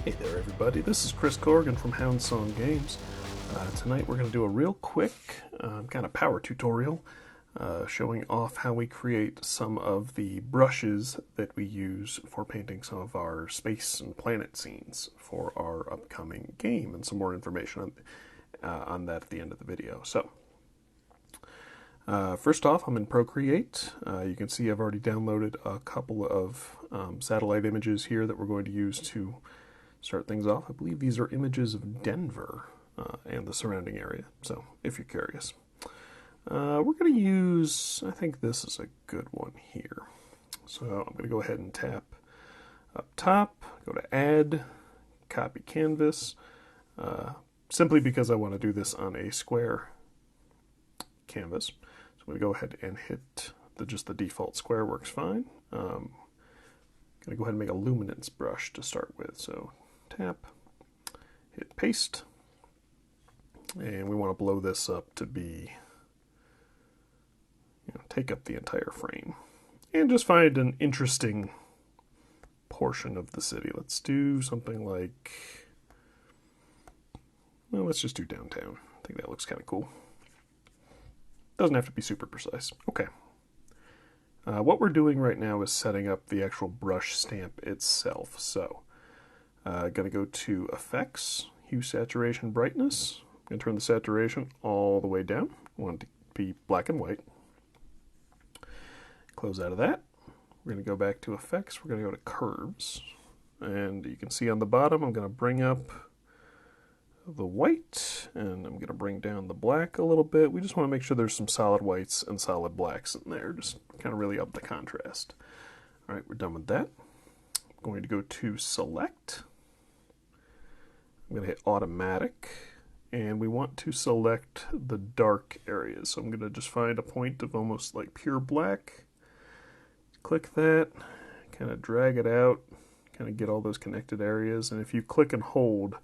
Hey there everybody, this is Chris Corrigan from Houndsong Games. Tonight we're going to do a real quick kind of power tutorial showing off how we create some of the brushes that we use for painting some of our space and planet scenes for our upcoming game, and some more information on that at the end of the video. So, first off, I'm in Procreate. You can see I've already downloaded a couple of satellite images here that we're going to use to start things off. I believe these are images of Denver and the surrounding area, so if you're curious. We're going to use, I think this is a good one here. So I'm going to go ahead and tap up top, go to Add, Copy Canvas, simply because I want to do this on a square canvas. So I'm going to go ahead and hit just the default square works fine. I'm going to go ahead and make a luminance brush to start with. So tap, hit paste, and we want to blow this up to be, take up the entire frame, and just find an interesting portion of the city. Let's do something like, well, let's just do downtown. I think that looks kind of cool. Doesn't have to be super precise. Okay. What we're doing right now is setting up the actual brush stamp itself. So going to go to Effects, Hue, Saturation, Brightness. I'm going to turn the saturation all the way down. I want it to be black and white. Close out of that. We're going to go back to Effects. We're going to go to Curves. And you can see on the bottom, I'm going to bring up the white, and I'm going to bring down the black a little bit. We just want to make sure there's some solid whites and solid blacks in there. Just kind of really up the contrast. All right, we're done with that. I'm going to go to Select. I'm going to hit Automatic, and we want to select the dark areas. So I'm going to just find a point of almost like pure black, click that, kind of drag it out, kind of get all those connected areas, and if you click and hold,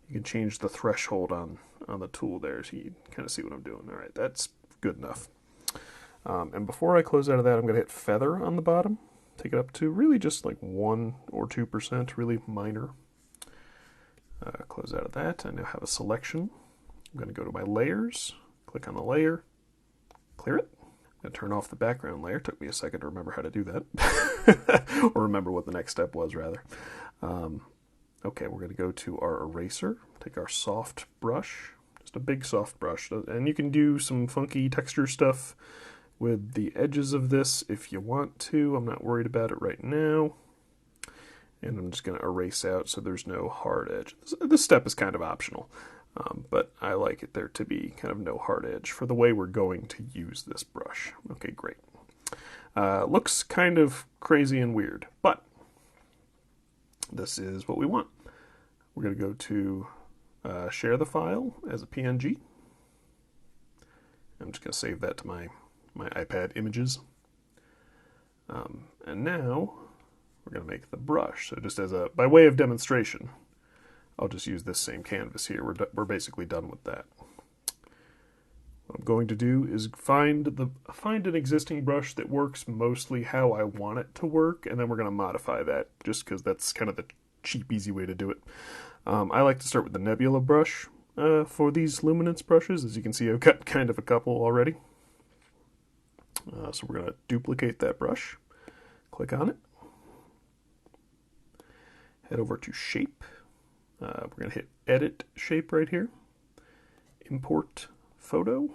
you can change the threshold on the tool there, so you kind of see what I'm doing. All right, that's good enough. And before I close out of that, I'm going to hit Feather on the bottom, take it up to really just like 1 or 2%, really minor. Close out of that. I now have a selection. I'm going to go to my layers, click on the layer, clear it. I'm going to turn off the background layer. Took me a second to remember how to do that, or remember what the next step was, rather. Okay, we're going to go to our eraser, take our soft brush, just a big soft brush, and you can do some funky texture stuff with the edges of this if you want to. I'm not worried about it right now. And I'm just going to erase out so there's no hard edge. This step is kind of optional, but I like it there to be kind of no hard edge for the way we're going to use this brush. Okay, great. Looks kind of crazy and weird, but this is what we want. We're going to go to share the file as a PNG. I'm just going to save that to my iPad images. And now we're going to make the brush. So just by way of demonstration, I'll just use this same canvas here. We're basically done with that. What I'm going to do is find an existing brush that works mostly how I want it to work, and then we're going to modify that just because that's kind of the cheap, easy way to do it. I like to start with the Nebula Brush for these luminance brushes. As you can see, I've got kind of a couple already. So we're going to duplicate that brush, click on it, head over to Shape. We're going to hit Edit Shape right here, import photo,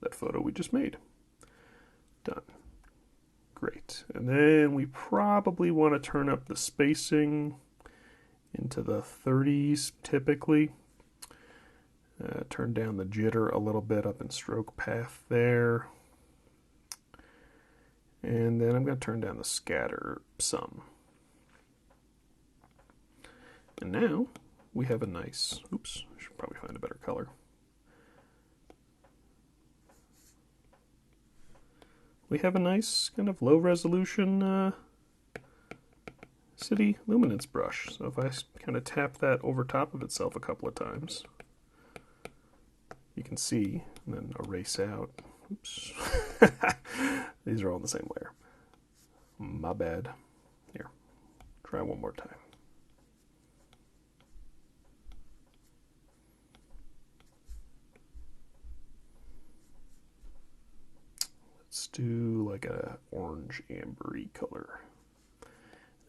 that photo we just made. Done. Great. And then we probably want to turn up the spacing into the 30s typically. Turn down the jitter a little bit up in stroke path there. And then I'm going to turn down the scatter some. And now we have a nice, oops, I should probably find a better color. We have a nice kind of low resolution city luminance brush. So if I kind of tap that over top of itself a couple of times, you can see, and then erase out. Oops. These are all in the same layer. My bad. Here, try one more time. like a orange ambery color.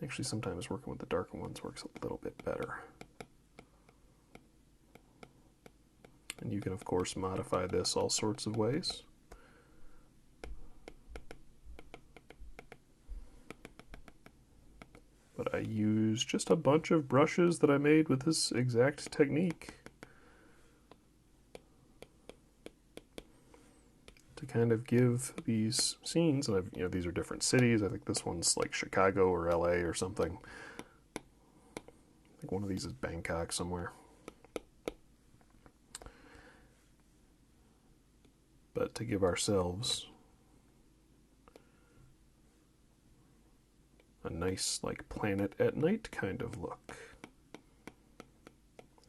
Actually, sometimes working with the darker ones works a little bit better. And you can, of course, modify this all sorts of ways. But I use just a bunch of brushes that I made with this exact technique to kind of give these scenes, and these are different cities. I think this one's like Chicago or LA or something. I think one of these is Bangkok somewhere. But to give ourselves a nice like planet at night kind of look.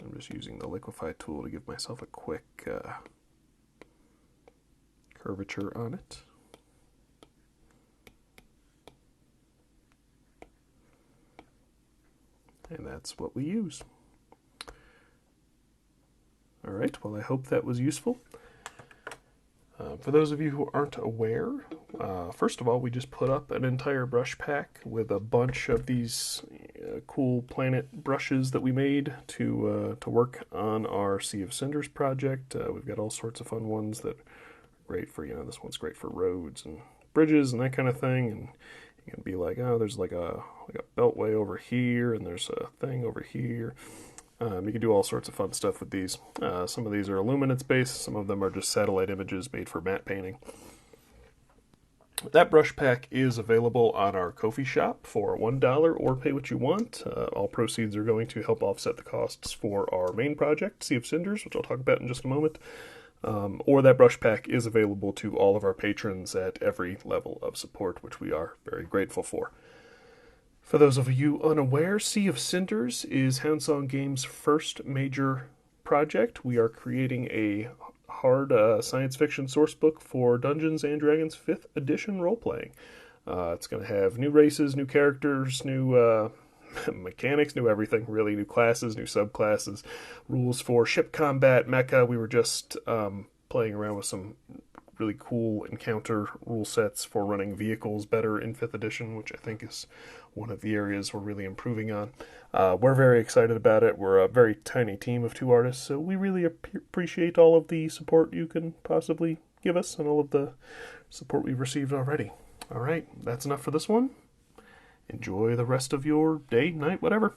I'm just using the liquify tool to give myself a quick curvature on it. And that's what we use. All right, well, I hope that was useful. For those of you who aren't aware, first of all, we just put up an entire brush pack with a bunch of these cool planet brushes that we made to work on our Sea of Cinders project. We've got all sorts of fun ones that are great for, this one's great for roads and bridges and that kind of thing. And you can be like, oh, there's like a beltway over here, and there's a thing over here. You can do all sorts of fun stuff with these. Some of these are illuminates based, some of them are just satellite images made for matte painting. That brush pack is available on our Ko-fi shop for $1 or pay what you want. All proceeds are going to help offset the costs for our main project, Sea of Cinders, which I'll talk about in just a moment. Or that brush pack is available to all of our patrons at every level of support, which we are very grateful for. For those of you unaware, Sea of Cinders is Houndsong Games' first major project. We are creating a hard science fiction sourcebook for Dungeons & Dragons 5th edition role-playing. It's going to have new races, new characters, new mechanics, new everything, really, new classes, new subclasses, rules for ship combat, mecha. We were just playing around with some really cool encounter rule sets for running vehicles better in 5th edition, which I think is one of the areas we're really improving on. We're very excited about it. We're a very tiny team of 2 artists, so we really appreciate all of the support you can possibly give us and all of the support we've received already. All right, that's enough for this one. Enjoy the rest of your day, night, whatever.